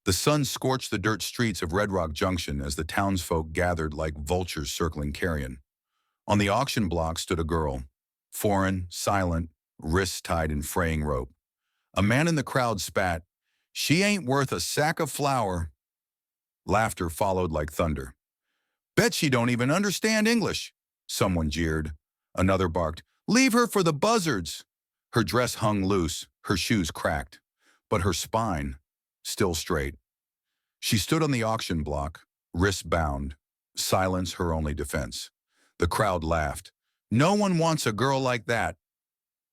The sun scorched the dirt streets of Red Rock Junction as the townsfolk gathered like vultures circling carrion. On the auction block stood a girl, foreign, silent, wrists tied in fraying rope. A man in the crowd spat, "She ain't worth a sack of flour." Laughter followed like thunder. "Bet she don't even understand English," someone jeered. Another barked, "Leave her for the buzzards." Her dress hung loose, her shoes cracked, but her spine still straight. She stood on the auction block, wrists bound, silence her only defense. The crowd laughed. "No one wants a girl like that."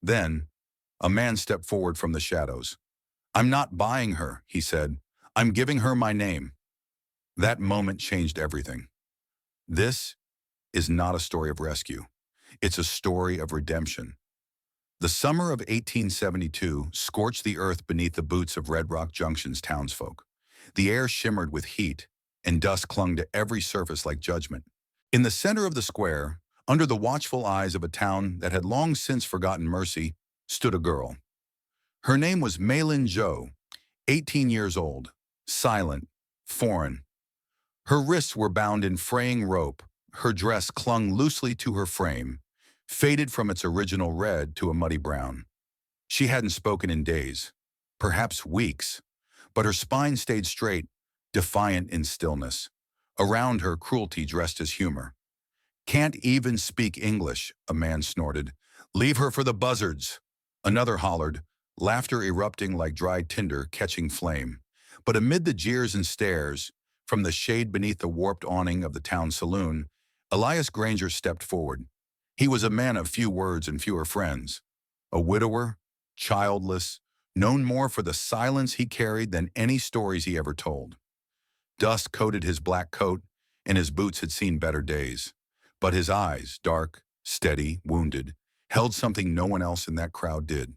Then, a man stepped forward from the shadows. "I'm not buying her," he said. "I'm giving her my name." That moment changed everything. This is not a story of rescue. It's a story of redemption. The summer of 1872 scorched the earth beneath the boots of Red Rock Junction's townsfolk. The air shimmered with heat, and dust clung to every surface like judgment. In the center of the square, under the watchful eyes of a town that had long since forgotten mercy, stood a girl. Her name was Maylin Zhou, 18 years old, silent, foreign. Her wrists were bound in fraying rope, her dress clung loosely to her frame, faded from its original red to a muddy brown. She hadn't spoken in days, perhaps weeks, but her spine stayed straight, defiant in stillness. Around her, cruelty dressed as humor. "Can't even speak English," a man snorted. "Leave her for the buzzards." Another hollered, laughter erupting like dry tinder catching flame. But amid the jeers and stares, from the shade beneath the warped awning of the town saloon, Elias Granger stepped forward. He was a man of few words and fewer friends. A widower, childless, known more for the silence he carried than any stories he ever told. Dust coated his black coat, and his boots had seen better days. But his eyes, dark, steady, wounded, held something no one else in that crowd did.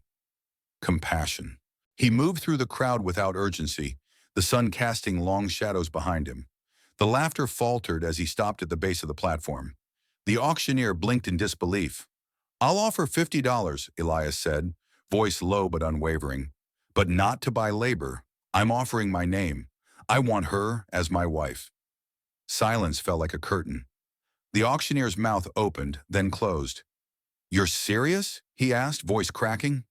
Compassion. He moved through the crowd without urgency, the sun casting long shadows behind him. The laughter faltered as he stopped at the base of the platform. The auctioneer blinked in disbelief. "I'll offer $50, Elias said, voice low but unwavering. "But not to buy labor. I'm offering my name. I want her as my wife." Silence fell like a curtain. The auctioneer's mouth opened, then closed. "You're serious?" he asked, voice cracking.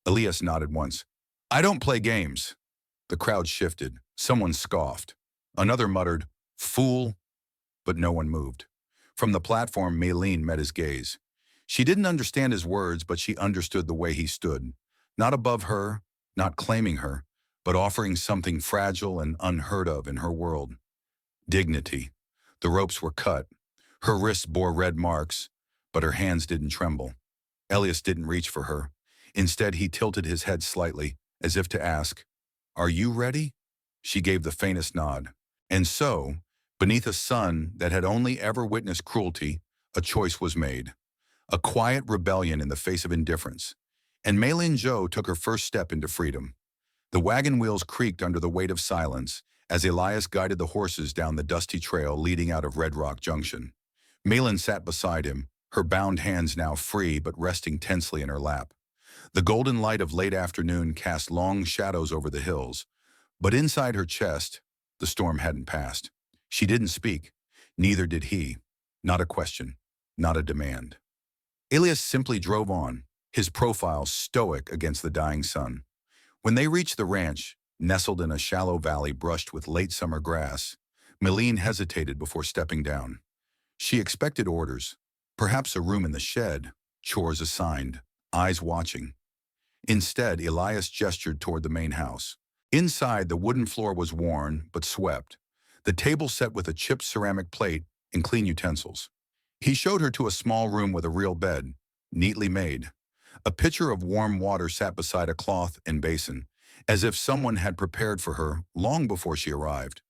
Elias nodded once. "I don't play games." The crowd shifted. Someone scoffed. Another muttered, "Fool," but no one moved. From the platform, Maylene met his gaze. She didn't understand his words, but she understood the way he stood. Not above her, not claiming her, but offering something fragile and unheard of in her world. Dignity. The ropes were cut. Her wrists bore red marks, but her hands didn't tremble. Elias didn't reach for her. Instead, he tilted his head slightly, as if to ask, "Are you ready?" She gave the faintest nod. And so, beneath a sun that had only ever witnessed cruelty, a choice was made. A quiet rebellion in the face of indifference. And Maylin Zhou took her first step into freedom. The wagon wheels creaked under the weight of silence as Elias guided the horses down the dusty trail leading out of Red Rock Junction. Maylin sat beside him, her bound hands now free but resting tensely in her lap. The golden light of late afternoon cast long shadows over the hills, but inside her chest, the storm hadn't passed. She didn't speak. Neither did he. Not a question. Not a demand. Elias simply drove on, his profile stoic against the dying sun. When they reached the ranch, nestled in a shallow valley brushed with late summer grass, Maylene hesitated before stepping down. She expected orders, perhaps a room in the shed, chores assigned, eyes watching. Instead, Elias gestured toward the main house. Inside, the wooden floor was worn but swept, the table set with a chipped ceramic plate and clean utensils. He showed her to a small room with a real bed, neatly made. A pitcher of warm water sat beside a cloth and basin, as if someone had prepared for her long before she arrived.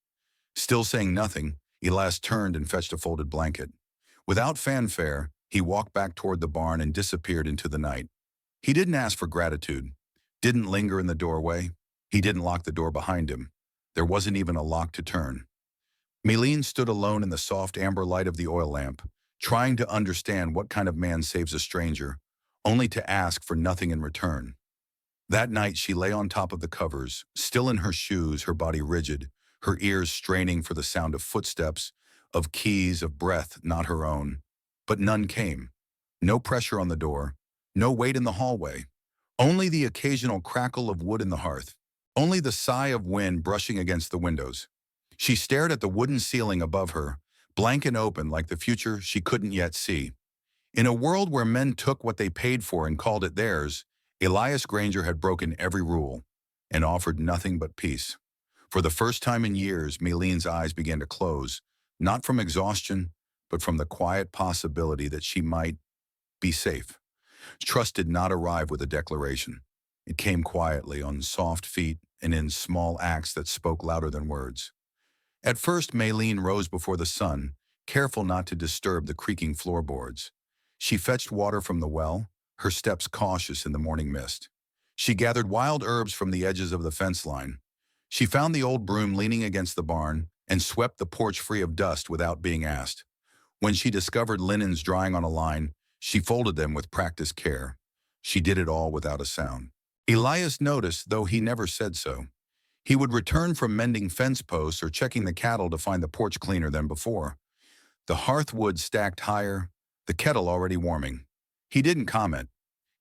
Still saying nothing, Elias turned and fetched a folded blanket. Without fanfare, he walked back toward the barn and disappeared into the night. He didn't ask for gratitude, didn't linger in the doorway. He didn't lock the door behind him. There wasn't even a lock to turn. Maylene stood alone in the soft amber light of the oil lamp, trying to understand what kind of man saves a stranger, only to ask for nothing in return. That night she lay on top of the covers, still in her shoes, her body rigid, her ears straining for the sound of footsteps, of keys, of breath not her own. But none came. No pressure on the door, no weight in the hallway, only the occasional crackle of wood in the hearth, only the sigh of wind brushing against the windows. She stared at the wooden ceiling above her, blank and open like the future she couldn't yet see. In a world where men took what they paid for and called it theirs, Elias Granger had broken every rule and offered nothing but peace. For the first time in years, Mayleen's eyes began to close, not from exhaustion, but from the quiet possibility that she might be safe. Trust did not arrive with a declaration. It came quietly, on soft feet, and in small acts that spoke louder than words. At first, Mayleen rose before the sun, careful not to disturb the creaking floorboards. She fetched water from the well, her steps cautious in the morning mist. She gathered wild herbs from the edges of the fence line. She found the old broom leaning against the barn and swept the porch free of dust without being asked. When she discovered linens drying on a line, she folded them with practiced care. She did it all without a sound. Elias noticed, though he never said so. He would return from mending fence posts or checking the cattle to find the porch cleaner than before. The hearth wood stacked higher, the kettle already warming. He didn't comment.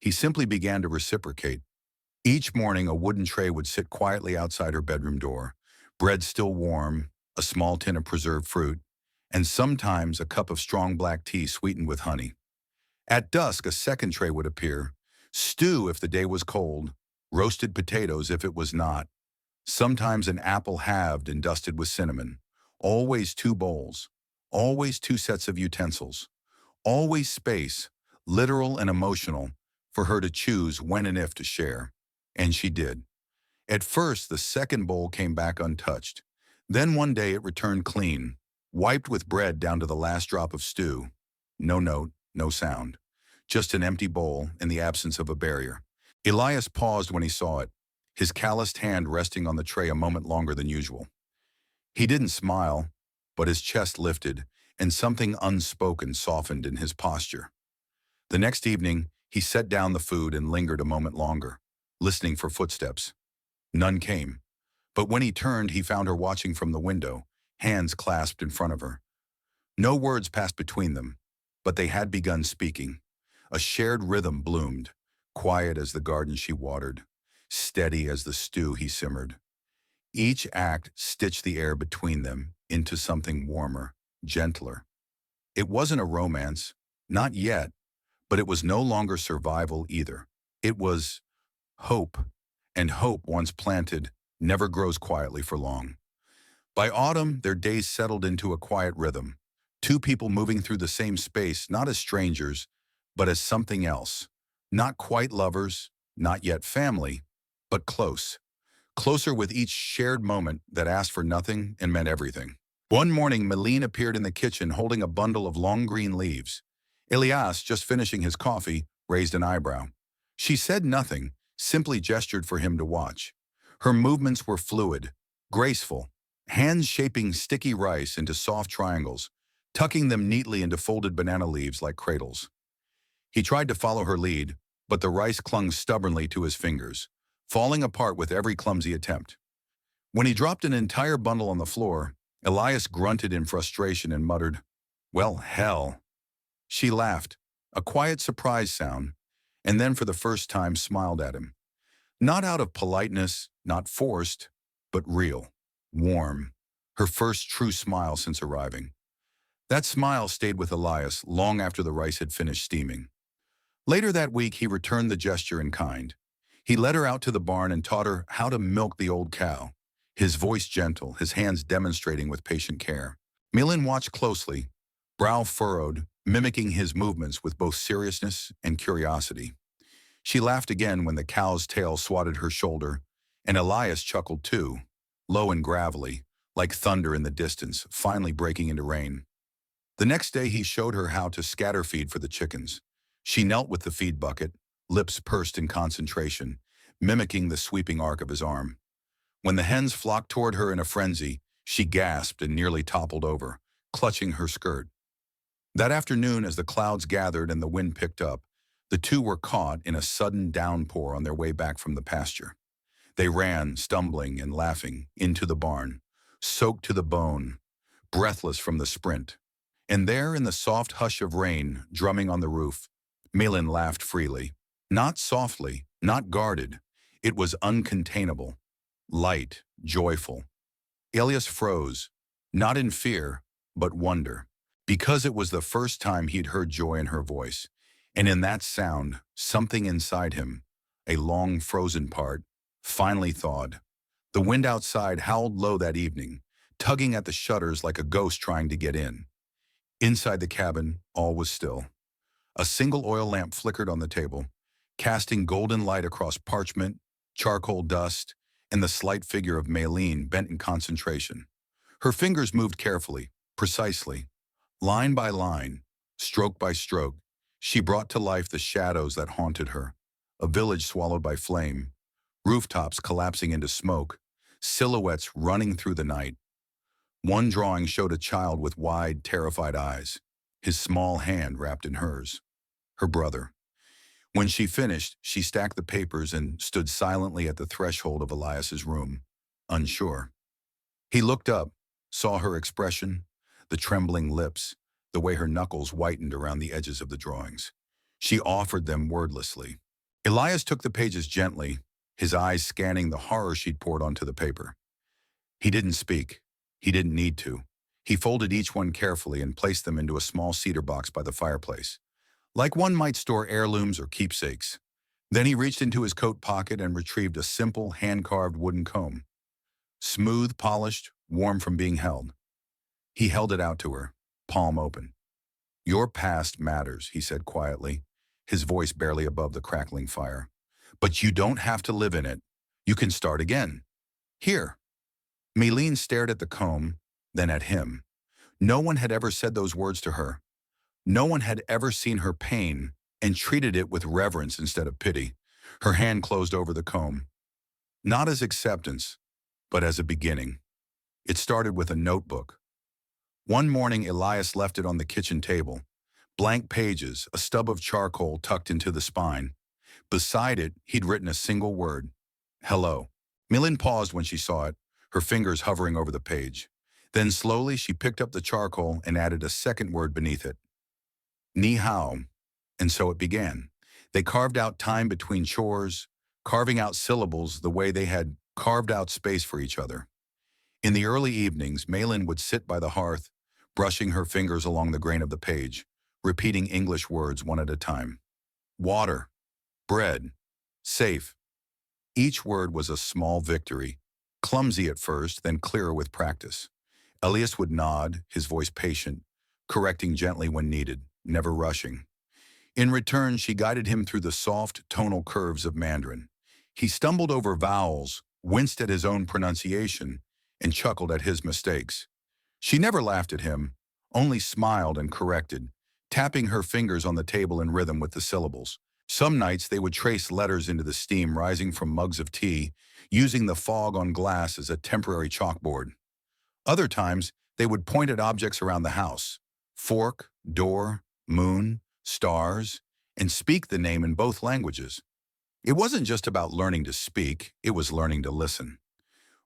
He simply began to reciprocate. Each morning, a wooden tray would sit quietly outside her bedroom door, bread still warm, a small tin of preserved fruit, and sometimes a cup of strong black tea sweetened with honey. At dusk, a second tray would appear, stew if the day was cold, roasted potatoes if it was not, sometimes an apple halved and dusted with cinnamon, always two bowls, always two sets of utensils, always space, literal and emotional, for her to choose when and if to share. And she did. At first, the second bowl came back untouched. Then one day it returned clean, wiped with bread down to the last drop of stew. No note, no sound. Just an empty bowl in the absence of a barrier. Elias paused when he saw it, his calloused hand resting on the tray a moment longer than usual. He didn't smile, but his chest lifted, and something unspoken softened in his posture. The next evening, he set down the food and lingered a moment longer, listening for footsteps. None came, but when he turned, he found her watching from the window, hands clasped in front of her. No words passed between them, but they had begun speaking. A shared rhythm bloomed, quiet as the garden she watered, steady as the stew he simmered. Each act stitched the air between them into something warmer, gentler. It wasn't a romance, not yet, but it was no longer survival either. It was hope, and hope, once planted, never grows quietly for long. By autumn, their days settled into a quiet rhythm, two people moving through the same space, not as strangers, but as something else. Not quite lovers, not yet family, but close. Closer with each shared moment that asked for nothing and meant everything. One morning, Meline appeared in the kitchen holding a bundle of long green leaves. Elias, just finishing his coffee, raised an eyebrow. She said nothing, simply gestured for him to watch. Her movements were fluid, graceful, hands shaping sticky rice into soft triangles, tucking them neatly into folded banana leaves like cradles. He tried to follow her lead, but the rice clung stubbornly to his fingers, falling apart with every clumsy attempt. When he dropped an entire bundle on the floor, Elias grunted in frustration and muttered, "Well, hell." She laughed, a quiet surprise sound, and then for the first time smiled at him. Not out of politeness, not forced, but real, warm, her first true smile since arriving. That smile stayed with Elias long after the rice had finished steaming. Later that week, he returned the gesture in kind. He led her out to the barn and taught her how to milk the old cow, his voice gentle, his hands demonstrating with patient care. Millen watched closely, brow furrowed, mimicking his movements with both seriousness and curiosity. She laughed again when the cow's tail swatted her shoulder, and Elias chuckled too, low and gravelly, like thunder in the distance, finally breaking into rain. The next day he showed her how to scatter feed for the chickens. She knelt with the feed bucket, lips pursed in concentration, mimicking the sweeping arc of his arm. When the hens flocked toward her in a frenzy, she gasped and nearly toppled over, clutching her skirt. That afternoon, as the clouds gathered and the wind picked up, The two were caught in a sudden downpour on their way back from the pasture. They ran, stumbling and laughing, into the barn, soaked to the bone, breathless from the sprint. And there, in the soft hush of rain drumming on the roof, Malin laughed freely. Not softly, not guarded. It was uncontainable, light, joyful. Elias froze, not in fear, but wonder, because it was the first time he'd heard joy in her voice. And in that sound, something inside him, a long frozen part, finally thawed. The wind outside howled low that evening, tugging at the shutters like a ghost trying to get in. Inside the cabin, all was still. A single oil lamp flickered on the table, casting golden light across parchment, charcoal dust, and the slight figure of Maylene bent in concentration. Her fingers moved carefully, precisely. Line by line, stroke by stroke, she brought to life the shadows that haunted her. A village swallowed by flame, rooftops collapsing into smoke, silhouettes running through the night. One drawing showed a child with wide, terrified eyes, his small hand wrapped in hers. Her brother. When she finished, she stacked the papers and stood silently at the threshold of Elias's room, unsure. He looked up, saw her expression, the trembling lips, the way her knuckles whitened around the edges of the drawings. She offered them wordlessly. Elias took the pages gently, his eyes scanning the horror she'd poured onto the paper. He didn't speak. He didn't need to. He folded each one carefully and placed them into a small cedar box by the fireplace, like one might store heirlooms or keepsakes. Then he reached into his coat pocket and retrieved a simple, hand-carved wooden comb. Smooth, polished, warm from being held. He held it out to her, palm open. "Your past matters," he said quietly, his voice barely above the crackling fire. "But you don't have to live in it. You can start again. Here." Maylene stared at the comb, then at him. No one had ever said those words to her. No one had ever seen her pain and treated it with reverence instead of pity. Her hand closed over the comb. Not as acceptance, but as a beginning. It started with a notebook. One morning, Elias left it on the kitchen table. Blank pages, a stub of charcoal tucked into the spine. Beside it, he'd written a single word: hello. Maylene paused when she saw it, her fingers hovering over the page. Then slowly, she picked up the charcoal and added a second word beneath it: ni hao. And so it began. They carved out time between chores, carving out syllables the way they had carved out space for each other. In the early evenings, Maylene would sit by the hearth, brushing her fingers along the grain of the page, repeating English words one at a time. Water, bread, safe. Each word was a small victory, clumsy at first, then clearer with practice. Elias would nod, his voice patient, correcting gently when needed, never rushing. In return, she guided him through the soft, tonal curves of Mandarin. He stumbled over vowels, winced at his own pronunciation, and chuckled at his mistakes. She never laughed at him, only smiled and corrected, tapping her fingers on the table in rhythm with the syllables. Some nights they would trace letters into the steam rising from mugs of tea, using the fog on glass as a temporary chalkboard. Other times, they would point at objects around the house: fork, door, moon, stars, and speak the name in both languages. It wasn't just about learning to speak, it was learning to listen.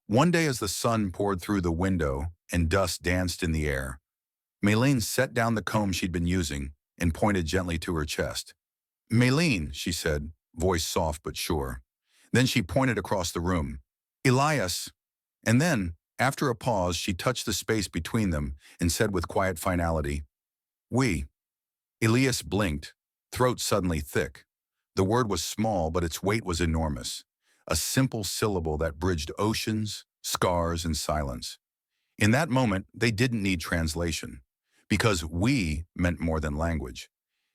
One day as the sun poured through the window and dust danced in the air, Maylene set down the comb she'd been using and pointed gently to her chest. "Maylene," she said, voice soft but sure. Then she pointed across the room. "Elias." And then, after a pause, she touched the space between them and said with quiet finality, "We." Elias blinked, throat suddenly thick. The word was small, but its weight was enormous. A simple syllable that bridged oceans, scars, and silence. In that moment, they didn't need translation, because we meant more than language.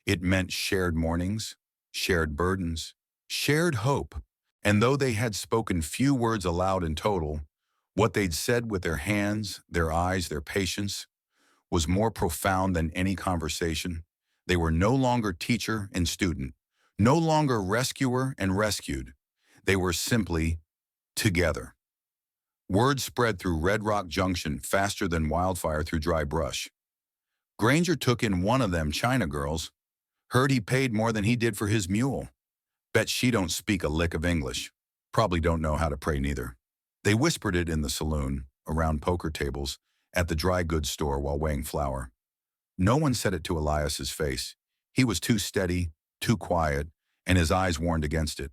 It meant shared mornings, shared burdens, shared hope. And though they had spoken few words aloud in total, what they'd said with their hands, their eyes, their patience, was more profound than any conversation. They were no longer teacher and student, no longer rescuer and rescued. They were simply together. Word spread through Red Rock Junction faster than wildfire through dry brush. Granger took in one of them China girls. Heard he paid more than he did for his mule. Bet she don't speak a lick of English. Probably don't know how to pray neither. They whispered it in the saloon, around poker tables, at the dry goods store while weighing flour. No one said it to Elias's face. He was too steady, too quiet, and his eyes warned against it.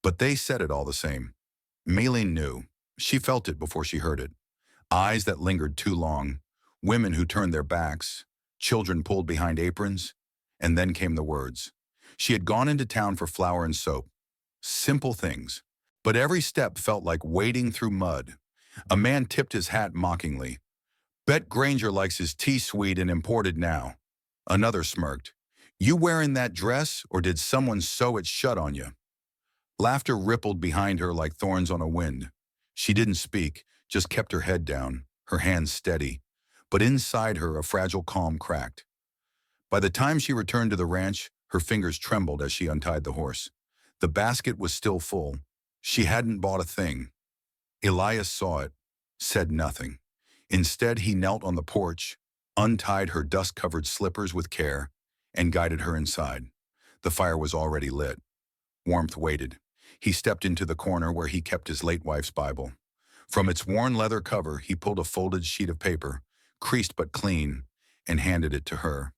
But they said it all the same. Maylene knew. She felt it before she heard it. Eyes that lingered too long, women who turned their backs, children pulled behind aprons, and then came the words. She had gone into town for flour and soap. Simple things. But every step felt like wading through mud. A man tipped his hat mockingly. Bet Granger likes his tea sweet and imported now. Another smirked. You wearing that dress, or did someone sew it shut on you? Laughter rippled behind her like thorns on a wind. She didn't speak, just kept her head down, her hands steady. But inside her, a fragile calm cracked. By the time she returned to the ranch, her fingers trembled as she untied the horse. The basket was still full. She hadn't bought a thing. Elias saw it, said nothing. Instead, he knelt on the porch, untied her dust-covered slippers with care, and guided her inside. The fire was already lit. Warmth waited. He stepped into the corner where he kept his late wife's Bible. From its worn leather cover, he pulled a folded sheet of paper, creased but clean, and handed it to her.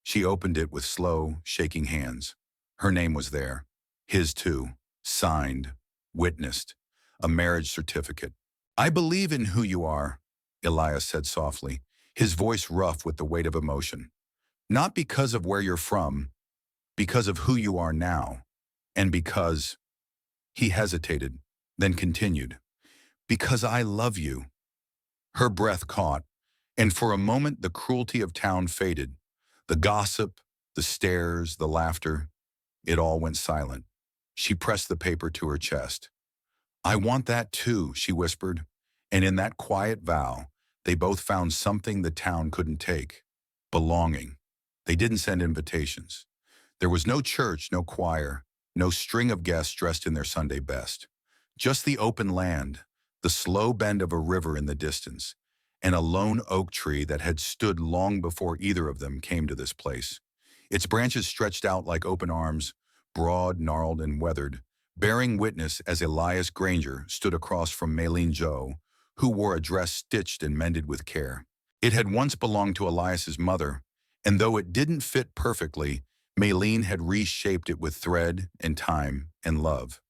She opened it with slow, shaking hands. Her name was there. His too. Signed. Witnessed. A marriage certificate. I believe in who you are, Elias said softly, his voice rough with the weight of emotion. Not because of where you're from, because of who you are now, and because... He hesitated, then continued. Because I love you. Her breath caught, and for a moment the cruelty of town faded. The gossip, the stares, the laughter, it all went silent. She pressed the paper to her chest. I want that too, she whispered, and in that quiet vow, they both found something the town couldn't take. Belonging. They didn't send invitations. There was no church, no choir, no string of guests dressed in their Sunday best. Just the open land, the slow bend of a river in the distance, and a lone oak tree that had stood long before either of them came to this place. Its branches stretched out like open arms, broad, gnarled, and weathered, bearing witness as Elias Granger stood across from Maylene Joe, who wore a dress stitched and mended with care. It had once belonged to Elias's mother, and though it didn't fit perfectly, Maylene had reshaped it with thread and time and love.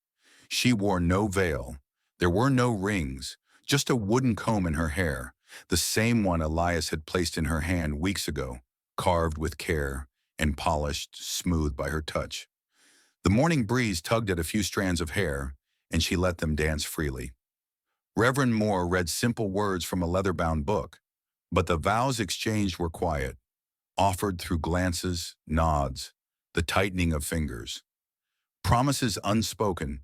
She wore no veil. There were no rings, just a wooden comb in her hair, the same one Elias had placed in her hand weeks ago, carved with care and polished, smooth by her touch. The morning breeze tugged at a few strands of hair, and she let them dance freely. Reverend Moore read simple words from a leather-bound book, but the vows exchanged were quiet, offered through glances, nods, the tightening of fingers. Promises unspoken,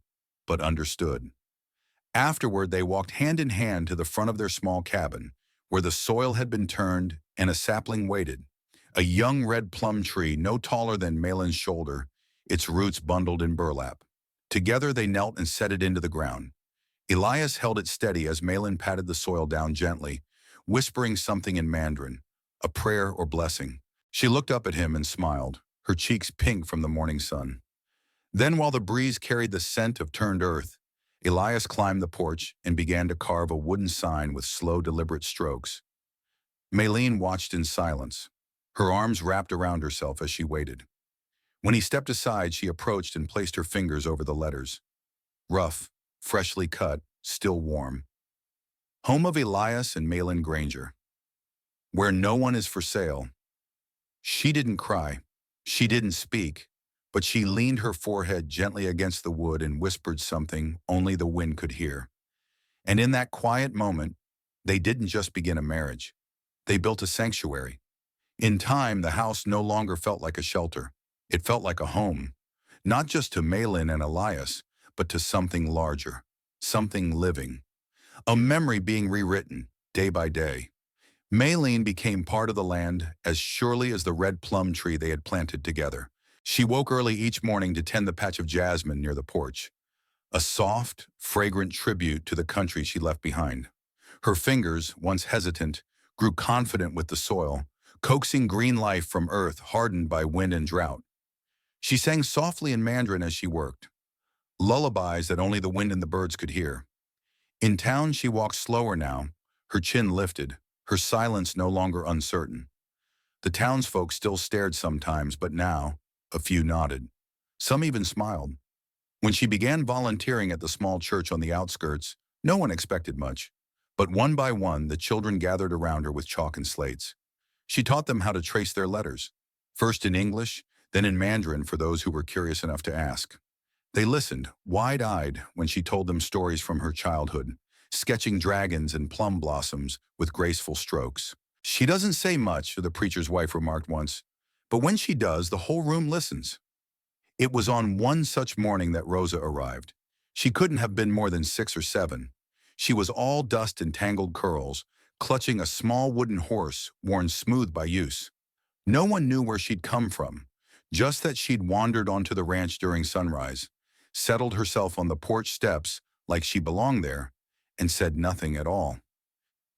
but understood. Afterward, they walked hand in hand to the front of their small cabin, where the soil had been turned and a sapling waited. A young red plum tree no taller than Malin's shoulder, its roots bundled in burlap. Together they knelt and set it into the ground. Elias held it steady as Malin patted the soil down gently, whispering something in Mandarin, a prayer or blessing. She looked up at him and smiled, her cheeks pink from the morning sun. Then, while the breeze carried the scent of turned earth, Elias climbed the porch and began to carve a wooden sign with slow, deliberate strokes. Maylene watched in silence, her arms wrapped around herself as she waited. When he stepped aside, she approached and placed her fingers over the letters. Rough, freshly cut, still warm. Home of Elias and Maylene Granger. Where no one is for sale. She didn't cry. She didn't speak. But she leaned her forehead gently against the wood and whispered something only the wind could hear. And in that quiet moment, they didn't just begin a marriage. They built a sanctuary. In time, the house no longer felt like a shelter. It felt like a home, not just to Maylin and Elias, but to something larger, something living. A memory being rewritten, day by day. Maylene became part of the land as surely as the red plum tree they had planted together. She woke early each morning to tend the patch of jasmine near the porch, a soft, fragrant tribute to the country she left behind. Her fingers, once hesitant, grew confident with the soil, coaxing green life from earth hardened by wind and drought. She sang softly in Mandarin as she worked, lullabies that only the wind and the birds could hear. In town, she walked slower now, her chin lifted, her silence no longer uncertain. The townsfolk still stared sometimes, but now, a few nodded. Some even smiled. When she began volunteering at the small church on the outskirts, no one expected much. But one by one, the children gathered around her with chalk and slates. She taught them how to trace their letters, first in English, then in Mandarin for those who were curious enough to ask. They listened, wide-eyed, when she told them stories from her childhood, sketching dragons and plum blossoms with graceful strokes. She doesn't say much, the preacher's wife remarked once, but when she does, the whole room listens. It was on one such morning that Rosa arrived. She couldn't have been more than 6 or 7. She was all dust and tangled curls, clutching a small wooden horse worn smooth by use. No one knew where she'd come from, just that she'd wandered onto the ranch during sunrise, settled herself on the porch steps like she belonged there, and said nothing at all.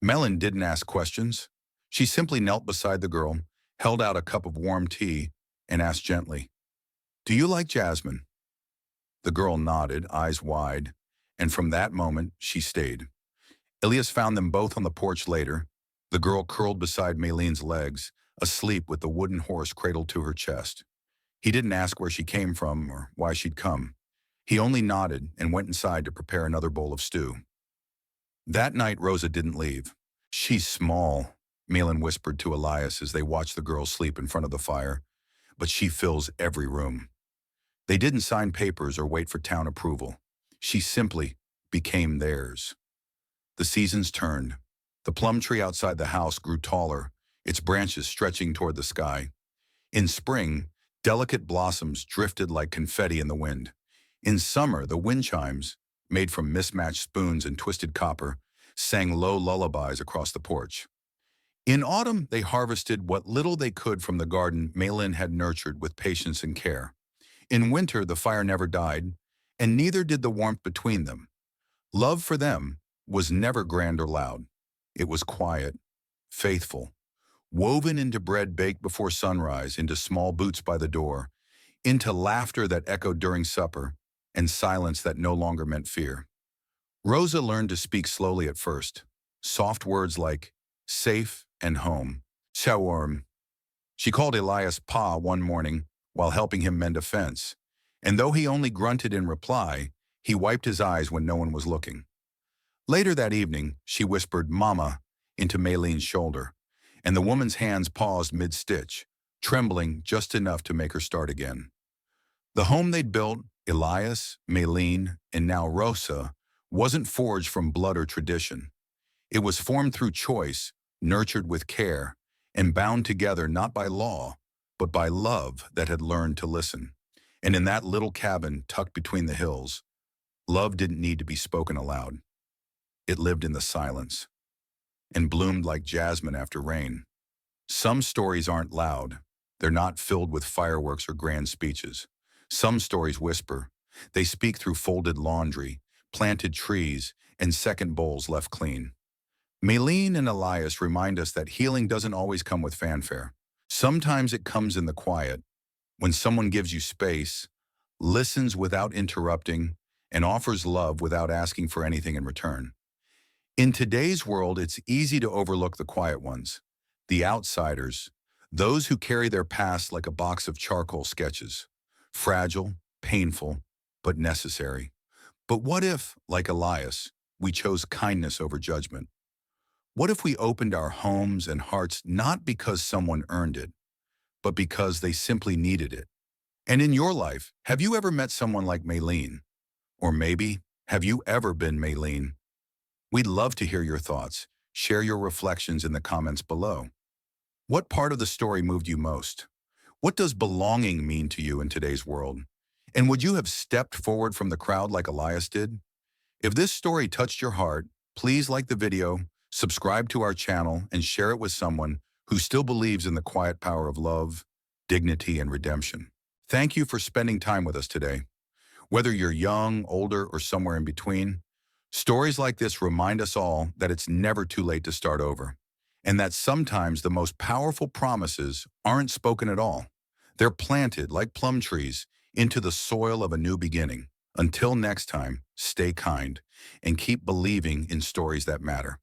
Melon didn't ask questions. She simply knelt beside the girl, held out a cup of warm tea, and asked gently, "Do you like jasmine?" The girl nodded, eyes wide, and from that moment, she stayed. Elias found them both on the porch later, the girl curled beside Maylene's legs, asleep with the wooden horse cradled to her chest. He didn't ask where she came from or why she'd come. He only nodded and went inside to prepare another bowl of stew. That night, Rosa didn't leave. "She's small," Malin whispered to Elias as they watched the girl sleep in front of the fire, "but she fills every room." They didn't sign papers or wait for town approval. She simply became theirs. The seasons turned. The plum tree outside the house grew taller, its branches stretching toward the sky. In spring, delicate blossoms drifted like confetti in the wind. In summer, the wind chimes, made from mismatched spoons and twisted copper, sang low lullabies across the porch. In autumn, they harvested what little they could from the garden Malin had nurtured with patience and care. In winter, the fire never died, and neither did the warmth between them. Love for them was never grand or loud. It was quiet, faithful, woven into bread baked before sunrise, into small boots by the door, into laughter that echoed during supper, and silence that no longer meant fear. Rosa learned to speak slowly at first, soft words like safe and home, shawarm. She called Elias Pa one morning while helping him mend a fence, and though he only grunted in reply, he wiped his eyes when no one was looking. Later that evening, she whispered "Mama" into Maylene's shoulder, and the woman's hands paused mid-stitch, trembling just enough to make her start again. The home they'd built, Elias, Maylene, and now Rosa, wasn't forged from blood or tradition. It was formed through choice, nurtured with care, and bound together not by law, but by love that had learned to listen. And in that little cabin tucked between the hills, love didn't need to be spoken aloud. It lived in the silence and bloomed like jasmine after rain. Some stories aren't loud. They're not filled with fireworks or grand speeches. Some stories whisper. They speak through folded laundry, planted trees, and second bowls left clean. Maylene and Elias remind us that healing doesn't always come with fanfare. Sometimes it comes in the quiet, when someone gives you space, listens without interrupting, and offers love without asking for anything in return. In today's world, it's easy to overlook the quiet ones, the outsiders, those who carry their past like a box of charcoal sketches, fragile, painful, but necessary. But what if, like Elias, we chose kindness over judgment? What if we opened our homes and hearts not because someone earned it, but because they simply needed it? And in your life, have you ever met someone like Maylene? Or maybe, have you ever been Maylene? We'd love to hear your thoughts. Share your reflections in the comments below. What part of the story moved you most? What does belonging mean to you in today's world? And would you have stepped forward from the crowd like Elias did? If this story touched your heart, please like the video, subscribe to our channel, and share it with someone who still believes in the quiet power of love, dignity, and redemption. Thank you for spending time with us today. Whether you're young, older, or somewhere in between, stories like this remind us all that it's never too late to start over, and that sometimes the most powerful promises aren't spoken at all. They're planted, like plum trees, into the soil of a new beginning. Until next time, stay kind and keep believing in stories that matter.